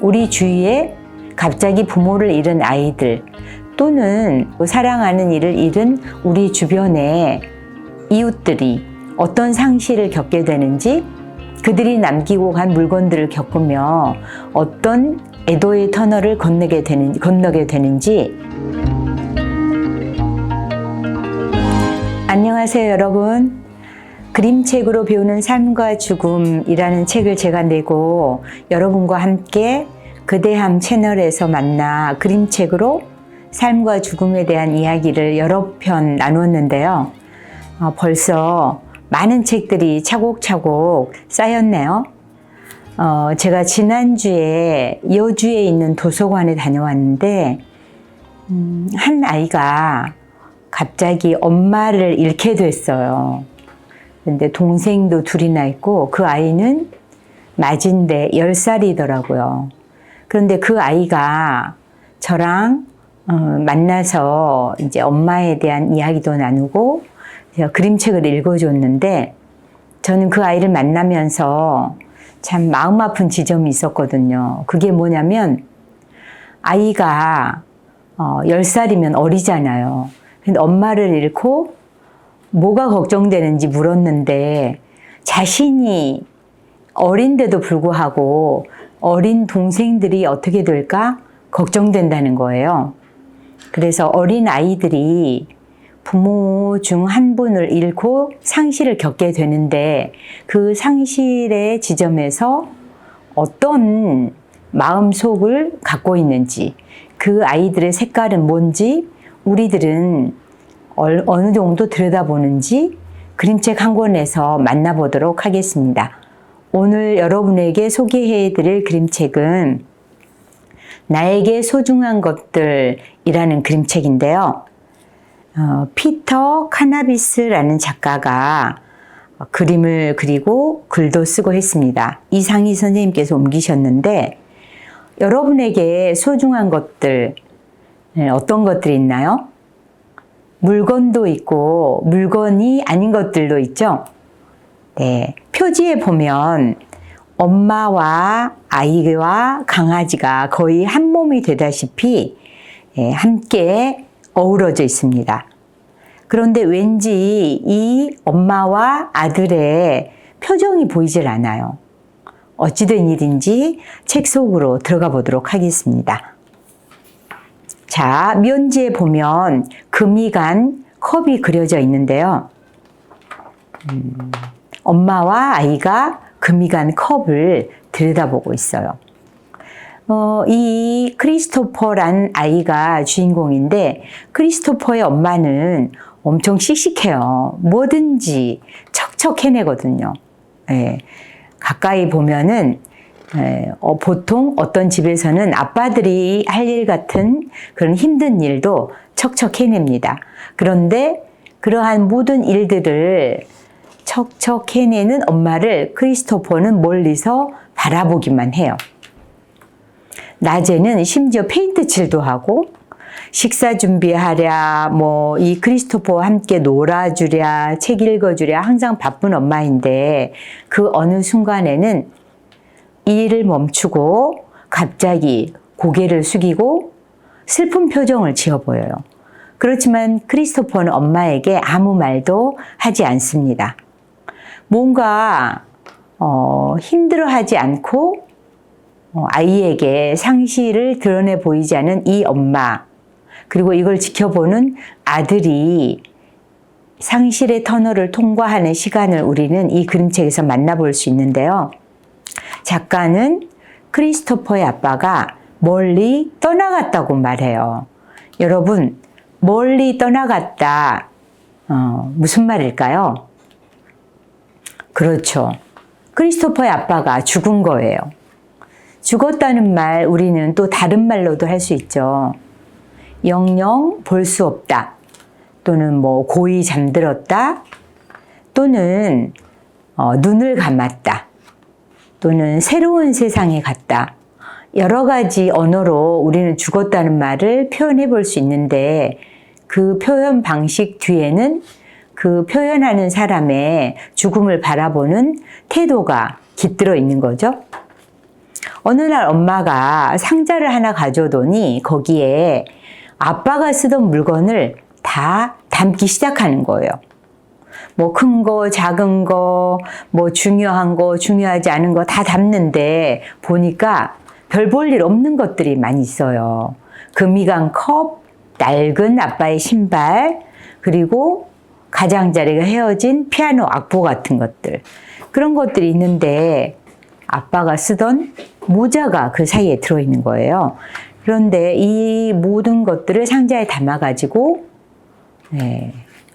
우리 주위에 갑자기 부모를 잃은 아이들 또는 사랑하는 이를 잃은 우리 주변의 이웃들이 어떤 상실을 겪게 되는지, 그들이 남기고 간 물건들을 겪으며 어떤 애도의 터널을 건너게 되는지. 안녕하세요, 여러분. 그림책으로 배우는 삶과 죽음이라는 책을 제가 내고 여러분과 함께 그대함 채널에서 만나 그림책으로 삶과 죽음에 대한 이야기를 여러 편 나누었는데요. 벌써 많은 책들이 차곡차곡 쌓였네요. 제가 지난주에 여주에 있는 도서관에 다녀왔는데 한 아이가 갑자기 엄마를 잃게 됐어요. 근데 동생도 둘이나 있고 그 아이는 맞은데 10살이더라고요. 그런데 그 아이가 저랑 만나서 이제 엄마에 대한 이야기도 나누고 그림책을 읽어줬는데, 저는 그 아이를 만나면서 참 마음 아픈 지점이 있었거든요. 그게 뭐냐면 아이가 10살이면 어리잖아요. 근데 엄마를 잃고 뭐가 걱정되는지 물었는데 자신이 어린데도 불구하고 어린 동생들이 어떻게 될까 걱정된다는 거예요. 그래서 어린 아이들이 부모 중 한 분을 잃고 상실을 겪게 되는데 그 상실의 지점에서 어떤 마음속을 갖고 있는지, 그 아이들의 색깔은 뭔지 우리들은 어느 정도 들여다보는지 그림책 한 권에서 만나보도록 하겠습니다. 오늘 여러분에게 소개해드릴 그림책은 나에게 소중한 것들이라는 그림책인데요. 피터 카나비스라는 작가가 그림을 그리고 글도 쓰고 했습니다. 이상희 선생님께서 옮기셨는데, 여러분에게 소중한 것들 어떤 것들이 있나요? 물건도 있고 물건이 아닌 것들도 있죠. 네, 표지에 보면 엄마와 아이와 강아지가 거의 한 몸이 되다시피 함께 어우러져 있습니다. 그런데 왠지 이 엄마와 아들의 표정이 보이질 않아요. 어찌된 일인지 책 속으로 들어가 보도록 하겠습니다. 자, 면지에 보면 금이 간 컵이 그려져 있는데요. 엄마와 아이가 금이 간 컵을 들여다보고 있어요. 이 크리스토퍼란 아이가 주인공인데, 크리스토퍼의 엄마는 엄청 씩씩해요. 뭐든지 척척 해내거든요. 예, 가까이 보면은 보통 어떤 집에서는 아빠들이 할 일 같은 그런 힘든 일도 척척 해냅니다. 그런데 그러한 모든 일들을 척척 해내는 엄마를 크리스토퍼는 멀리서 바라보기만 해요. 낮에는 심지어 페인트 칠도 하고 식사 준비하랴, 이 크리스토퍼와 함께 놀아주랴, 책 읽어주랴 항상 바쁜 엄마인데, 그 어느 순간에는 일을 멈추고 갑자기 고개를 숙이고 슬픈 표정을 지어 보여요. 그렇지만 크리스토퍼는 엄마에게 아무 말도 하지 않습니다. 뭔가 힘들어하지 않고 아이에게 상실을 드러내 보이지 않은 이 엄마, 그리고 이걸 지켜보는 아들이 상실의 터널을 통과하는 시간을 우리는 이 그림책에서 만나볼 수 있는데요. 작가는 크리스토퍼의 아빠가 멀리 떠나갔다고 말해요. 여러분, 멀리 떠나갔다, 무슨 말일까요? 그렇죠. 크리스토퍼의 아빠가 죽은 거예요. 죽었다는 말 우리는 또 다른 말로도 할 수 있죠. 영영 볼 수 없다, 또는 고이 잠들었다, 또는 눈을 감았다, 또는 새로운 세상에 갔다. 여러 가지 언어로 우리는 죽었다는 말을 표현해 볼 수 있는데, 그 표현 방식 뒤에는 그 표현하는 사람의 죽음을 바라보는 태도가 깃들어 있는 거죠. 어느 날 엄마가 상자를 하나 가져오더니 거기에 아빠가 쓰던 물건을 다 담기 시작하는 거예요. 뭐 큰 거, 작은 거, 뭐 중요한 거, 중요하지 않은 거 다 담는데 보니까 별 볼 일 없는 것들이 많이 있어요. 금이간 컵, 낡은 아빠의 신발, 그리고 가장자리가 헤어진 피아노 악보 같은 것들. 그런 것들이 있는데 아빠가 쓰던 모자가 그 사이에 들어있는 거예요. 그런데 이 모든 것들을 상자에 담아가지고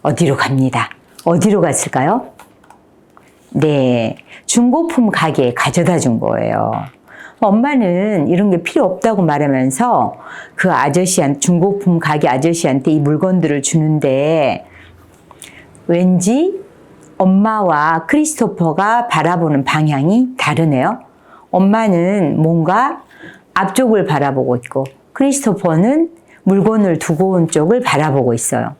어디로 갑니다. 어디로 갔을까요? 네, 중고품 가게에 가져다 준 거예요. 엄마는 이런 게 필요 없다고 말하면서 그 아저씨한테, 중고품 가게 아저씨한테 이 물건들을 주는데 왠지 엄마와 크리스토퍼가 바라보는 방향이 다르네요. 엄마는 뭔가 앞쪽을 바라보고 있고 크리스토퍼는 물건을 두고 온 쪽을 바라보고 있어요.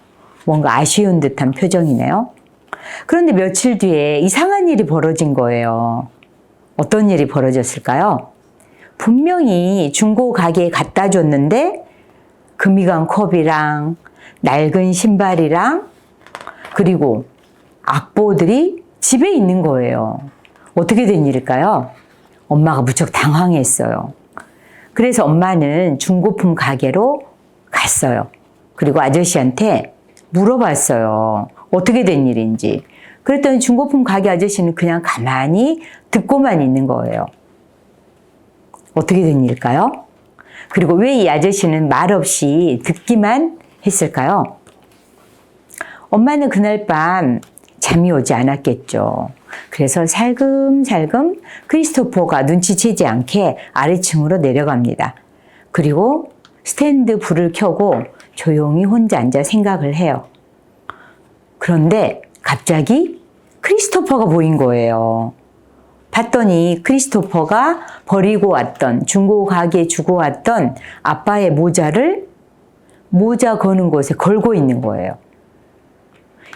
뭔가 아쉬운 듯한 표정이네요. 그런데 며칠 뒤에 이상한 일이 벌어진 거예요. 어떤 일이 벌어졌을까요? 분명히 중고 가게에 갖다 줬는데 금이간 컵이랑 낡은 신발이랑 그리고 악보들이 집에 있는 거예요. 어떻게 된 일일까요? 엄마가 무척 당황했어요. 그래서 엄마는 중고품 가게로 갔어요. 그리고 아저씨한테 물어봤어요. 어떻게 된 일인지. 그랬더니 중고품 가게 아저씨는 그냥 가만히 듣고만 있는 거예요. 어떻게 된 일일까요? 그리고 왜 이 아저씨는 말없이 듣기만 했을까요? 엄마는 그날 밤 잠이 오지 않았겠죠. 그래서 살금살금 크리스토퍼가 눈치채지 않게 아래층으로 내려갑니다. 그리고 스탠드 불을 켜고 조용히 혼자 앉아 생각을 해요. 그런데 갑자기 크리스토퍼가 보인 거예요. 봤더니 크리스토퍼가 버리고 왔던, 중고 가게에 주고 왔던 아빠의 모자를 모자 거는 곳에 걸고 있는 거예요.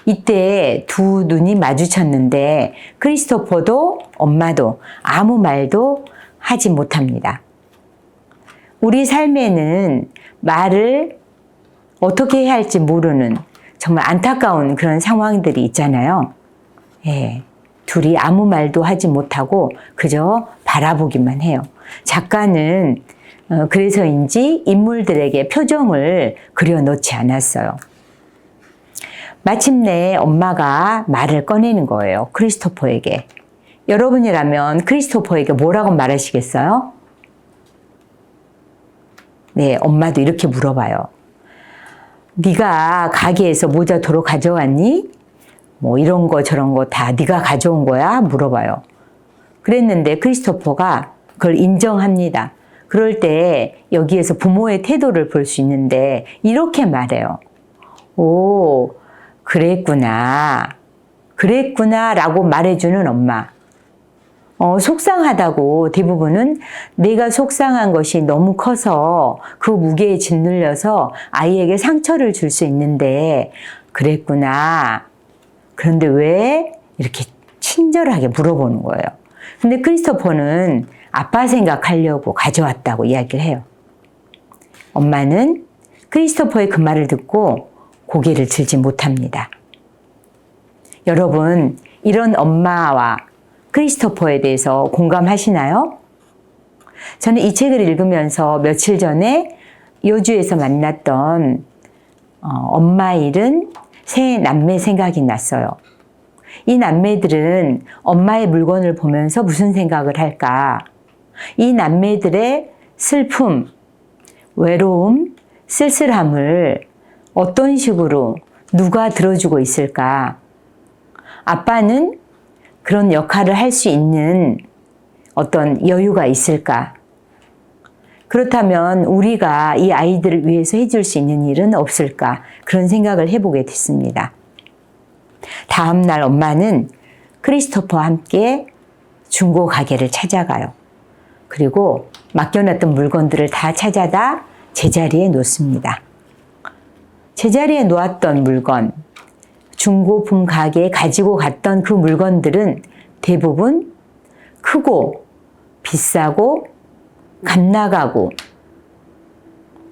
이때 두 눈이 마주쳤는데 크리스토퍼도 엄마도 아무 말도 하지 못합니다. 우리 삶에는 말을 어떻게 해야 할지 모르는 정말 안타까운 그런 상황들이 있잖아요. 둘이 아무 말도 하지 못하고 그저 바라보기만 해요. 작가는 그래서인지 인물들에게 표정을 그려놓지 않았어요. 마침내 엄마가 말을 꺼내는 거예요. 크리스토퍼에게. 여러분이라면 크리스토퍼에게 뭐라고 말하시겠어요? 네, 엄마도 이렇게 물어봐요. 네가 가게에서 모자 도로 가져왔니? 뭐 이런 거 저런 거 다 네가 가져온 거야? 물어봐요. 그랬는데 크리스토퍼가 그걸 인정합니다. 그럴 때 여기에서 부모의 태도를 볼 수 있는데 이렇게 말해요. 오, 그랬구나. 그랬구나 라고 말해주는 엄마. 속상하다고 대부분은 내가 속상한 것이 너무 커서 그 무게에 짓눌려서 아이에게 상처를 줄 수 있는데 그랬구나. 그런데 왜? 이렇게 친절하게 물어보는 거예요. 근데 크리스토퍼는 아빠 생각하려고 가져왔다고 이야기를 해요. 엄마는 크리스토퍼의 그 말을 듣고 고개를 들지 못합니다. 여러분, 이런 엄마와 크리스토퍼에 대해서 공감하시나요? 저는 이 책을 읽으면서 며칠 전에 여주에서 만났던 엄마 잃은 세 남매 생각이 났어요. 이 남매들은 엄마의 물건을 보면서 무슨 생각을 할까? 이 남매들의 슬픔, 외로움, 쓸쓸함을 어떤 식으로 누가 들어주고 있을까? 아빠는 그런 역할을 할 수 있는 어떤 여유가 있을까? 그렇다면 우리가 이 아이들을 위해서 해줄 수 있는 일은 없을까? 그런 생각을 해보게 됐습니다. 다음 날 엄마는 크리스토퍼와 함께 중고 가게를 찾아가요. 그리고 맡겨놨던 물건들을 다 찾아다 제자리에 놓습니다. 제자리에 놓았던 물건, 중고품 가게에 가지고 갔던 그 물건들은 대부분 크고 비싸고 갓나가고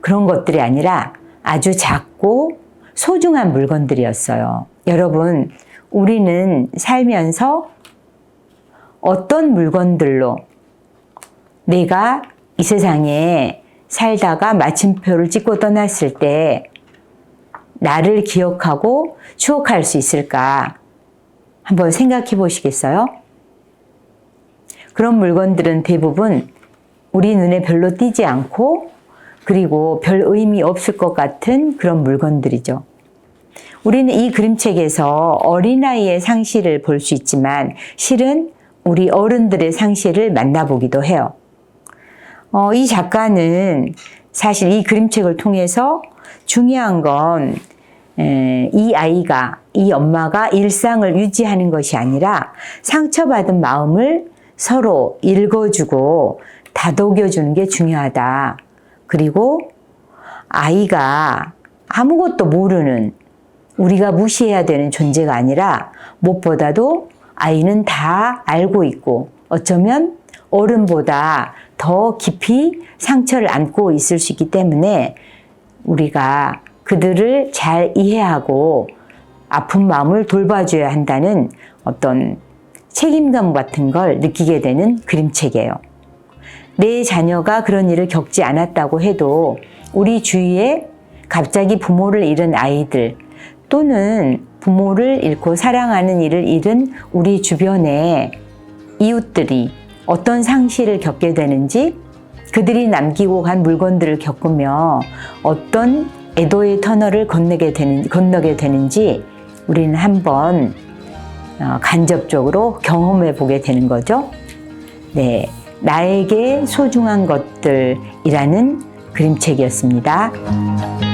그런 것들이 아니라 아주 작고 소중한 물건들이었어요. 여러분, 우리는 살면서 어떤 물건들로 내가 이 세상에 살다가 마침표를 찍고 떠났을 때 나를 기억하고 추억할 수 있을까? 한번 생각해 보시겠어요? 그런 물건들은 대부분 우리 눈에 별로 띄지 않고 그리고 별 의미 없을 것 같은 그런 물건들이죠. 우리는 이 그림책에서 어린아이의 상실을 볼 수 있지만 실은 우리 어른들의 상실을 만나보기도 해요. 이 작가는 사실 이 그림책을 통해서 중요한 건 이 아이가, 이 엄마가 일상을 유지하는 것이 아니라 상처받은 마음을 서로 읽어주고 다독여주는 게 중요하다. 그리고 아이가 아무것도 모르는 우리가 무시해야 되는 존재가 아니라 무엇보다도 아이는 다 알고 있고 어쩌면 어른보다 더 깊이 상처를 안고 있을 수 있기 때문에 우리가 그들을 잘 이해하고 아픈 마음을 돌봐줘야 한다는 어떤 책임감 같은 걸 느끼게 되는 그림책이에요. 내 자녀가 그런 일을 겪지 않았다고 해도 우리 주위에 갑자기 부모를 잃은 아이들 또는 부모를 잃고 사랑하는 이를 잃은 우리 주변의 이웃들이 어떤 상실을 겪게 되는지 그들이 남기고 간 물건들을 겪으며 어떤 애도의 터널을 건너게 되는지 우리는 한번 간접적으로 경험해 보게 되는 거죠. 네, 나에게 소중한 것들이라는 그림책이었습니다.